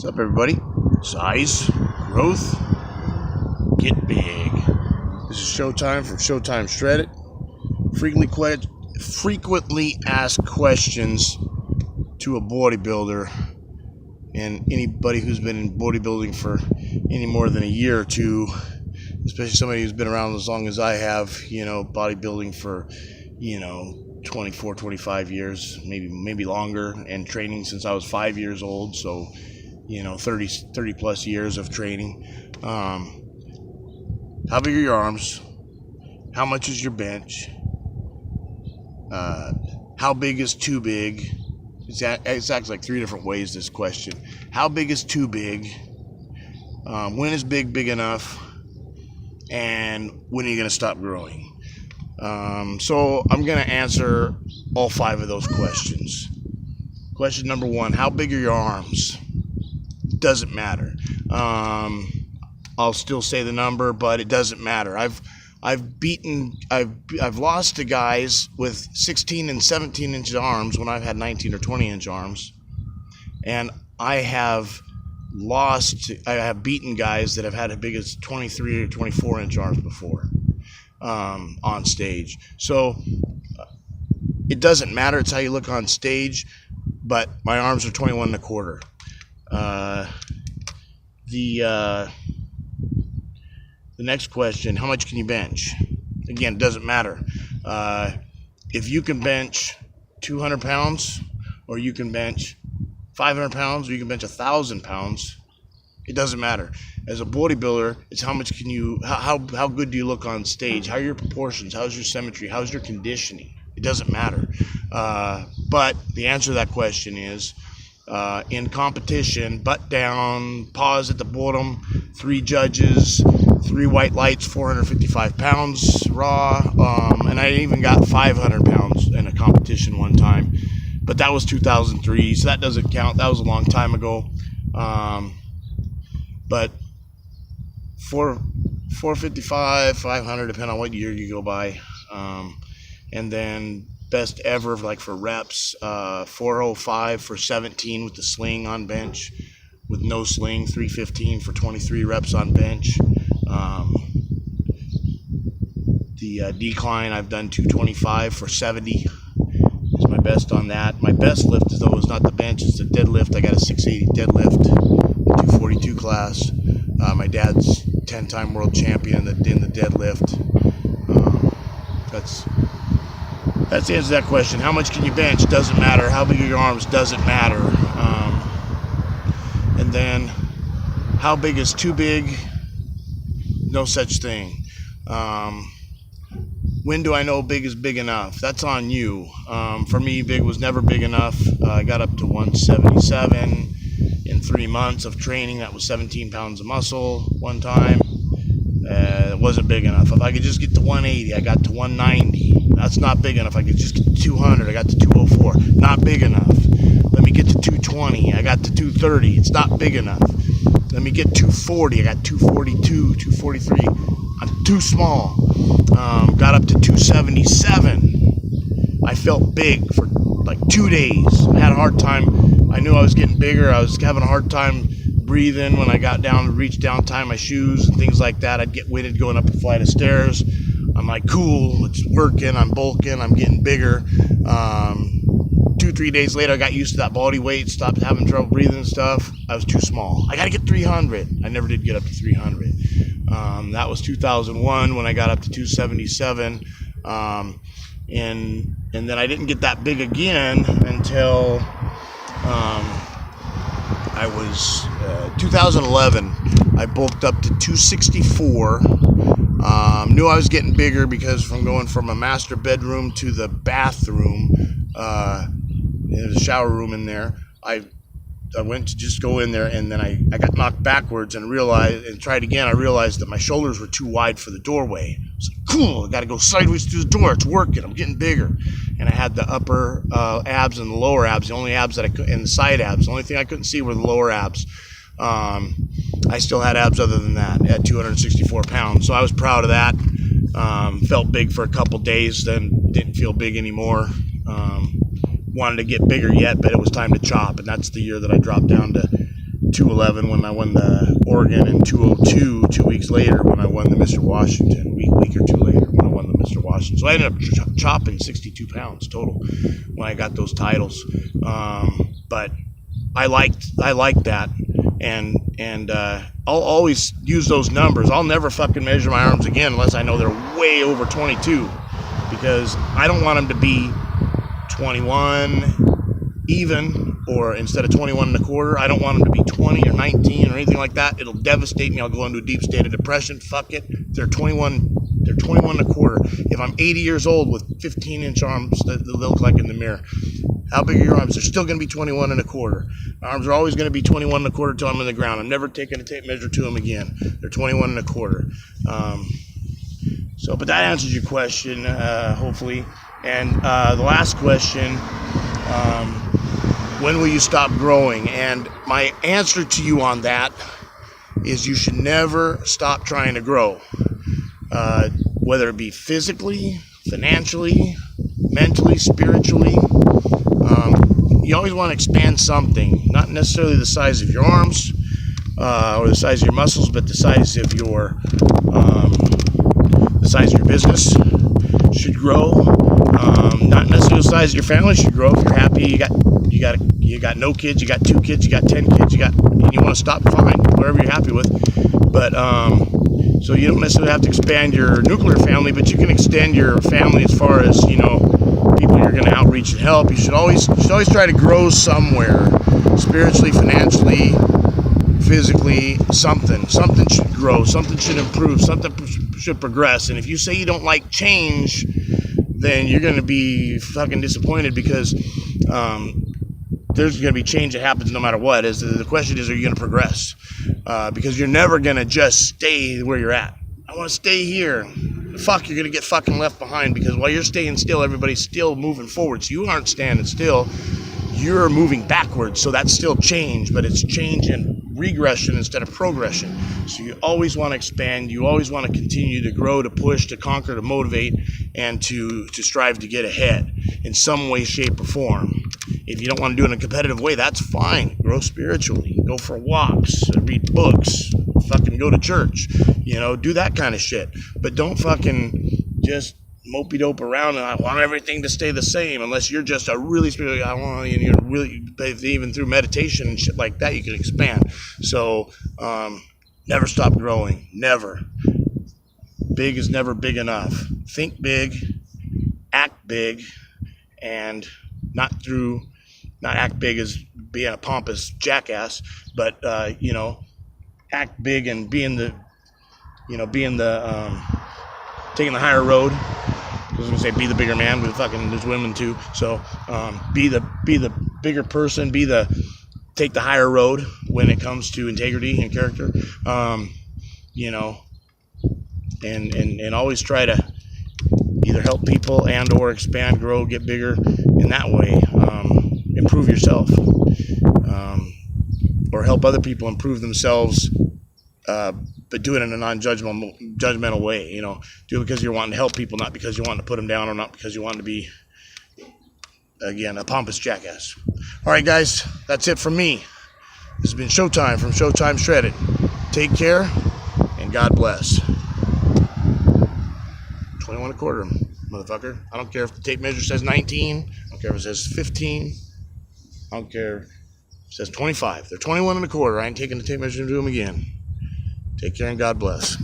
What's up, everybody? Size, growth, get big. This is Showtime from Showtime Shredded. Frequently asked questions to a bodybuilder, and anybody who's been in bodybuilding for any more than a year or two, especially somebody who's been around as long as I have, bodybuilding for, 24, 25 years, maybe longer, and training since I was 5 years old. So 30 plus years of training. How big are your arms? How much is your bench? How big is too big? It's actually like 3 different ways, this question. How big is too big? When is big enough? And when are you going to stop growing? So I'm going to answer all 5 of those questions. Question number 1, how big are your arms? Doesn't matter. I'll still say the number, but it doesn't matter. I've lost to guys with 16 and 17 inch arms when I've had 19 or 20 inch arms, and I have beaten guys that have had as big as 23 or 24 inch arms before on stage. So it doesn't matter. It's how you look on stage. But my arms are 21 and a quarter. The next question, how much can you bench? Again, it doesn't matter. If you can bench 200 pounds, or you can bench 500 pounds, or you can bench 1,000 pounds, it doesn't matter. As a bodybuilder, it's how much can you, how good do you look on stage? How are your proportions? How's your symmetry? How's your conditioning? It doesn't matter. But the answer to that question is, in competition, butt down, pause at the bottom, 3 judges, 3 white lights, 455 pounds raw, and I even got 500 pounds in a competition one time, but that was 2003, so that doesn't count. That was a long time ago. But 455, 500, depending on what year you go by, and then best ever, like for reps, 405 for 17 with the sling on bench. With no sling, 315 for 23 reps on bench. The decline, I've done 225 for 70. Is my best on that. My best lift is, though, is not the bench, it's the deadlift. I got a 680 deadlift, 242 class. My dad's 10-time world champion in the deadlift. That's the answer to that question. How much can you bench? Doesn't matter. How big are your arms? Doesn't matter. And then, how big is too big? No such thing. When do I know big is big enough? That's on you. For me, big was never big enough. I got up to 177 in 3 months of training. That was 17 pounds of muscle one time. It wasn't big enough. If I could just get to 180, I got to 190. That's not big enough. I could just get to 200. I got to 204. Not big enough. Let me get to 220. I got to 230. It's not big enough. Let me get 240. I got 242, 243. I'm too small. Got up to 277. I felt big for like 2 days. I had a hard time. I knew I was getting bigger. I was having a hard time breathing when I got down to reach down, tie my shoes and things like that. I'd get winded going up a flight of stairs. I'm like, cool, it's working, I'm bulking, I'm getting bigger. 2-3 days later, I got used to that body weight, stopped having trouble breathing and stuff. I was too small. I got to get 300. I never did get up to 300. That was 2001 when I got up to 277. And then I didn't get that big again until I was 2011. I bulked up to 264. Knew I was getting bigger because from going from a master bedroom to the bathroom, there's a shower room in there. I went to just go in there, and then I got knocked backwards and tried again. I realized that my shoulders were too wide for the doorway. I was like, cool, I got to go sideways through the door. It's working. I'm getting bigger. And I had the upper abs and the lower abs. The only abs that I could, and the side abs. The only thing I couldn't see were the lower abs. I still had abs other than that at 264 pounds. So I was proud of that. Felt big for a couple days, then didn't feel big anymore. Wanted to get bigger yet, but it was time to chop, and that's the year that I dropped down to 211 when I won the Oregon, and 202 2 weeks later when I won the Mr. Washington, week or two later when I won the Mr. Washington. So I ended up chopping 62 pounds total when I got those titles. But I liked that, and I'll always use those numbers. I'll never fucking measure my arms again unless I know they're way over 22, because I don't want them to be 21 even, or instead of 21 and a quarter, I don't want them to be 20 or 19 or anything like that. It'll devastate me. I'll go into a deep state of depression. Fuck it. They're 21 and a quarter. If I'm 80 years old with 15-inch arms that look like in the mirror, how big are your arms? They're still going to be 21 and a quarter. My arms are always going to be 21 and a quarter till I'm in the ground. I'm never taking a tape measure to them again. They're 21 and a quarter. But that answers your question, hopefully. And the last question, when will you stop growing? And my answer to you on that is you should never stop trying to grow, whether it be physically, financially, mentally, spiritually. You always want to expand something, not necessarily the size of your arms or the size of your muscles, but the size of your business should grow. Not necessarily the size of your family should grow. If you're happy, you got no kids, you got 2 kids, you got 10 kids, and you want to stop, fine, whatever you're happy with. But so you don't necessarily have to expand your nuclear family, but you can extend your family as far as, people you're going to outreach and help. You should always try to grow somewhere, spiritually, financially, physically. Something should grow, something should improve, something should progress. And if you say you don't like change, then you're going to be fucking disappointed, because there's going to be change that happens no matter what. The question is, are you going to progress? Because you're never going to just stay where you're at. I want to stay here. Fuck, you're going to get fucking left behind, because while you're staying still, everybody's still moving forward. So you aren't standing still. You're moving backwards. So that's still change, but it's change in regression instead of progression. So you always want to expand. You always want to continue to grow, to push, to conquer, to motivate, and to strive to get ahead in some way, shape, or form. If you don't want to do it in a competitive way, that's fine. Grow spiritually. Go for walks. Read books. Fucking go to church. Do that kind of shit. But don't fucking just mopey dope around and I want everything to stay the same, unless you're just a really spiritual, you're really, even through meditation and shit like that, you can expand. So never stop growing. Never. Big is never big enough. Think big, act big, and not act big as being a pompous jackass, but act big and taking the higher road. I was gonna say be the bigger man, but fucking there's women too. So be the bigger person. Take the higher road when it comes to integrity and character. And always try to either help people and or expand, grow, get bigger in that way. Improve yourself, or help other people improve themselves. But do it in a non-judgmental way. Do it because you're wanting to help people, not because you want to put them down, or not because you want to be, again, a pompous jackass. All right, guys, that's it from me. This has been Showtime from Showtime Shredded. Take care, and God bless. 21 and a quarter, motherfucker. I don't care if the tape measure says 19. I don't care if it says 15. I don't care if it says 25. They're 21 and a quarter. I ain't taking the tape measure to them again. Take care and God bless.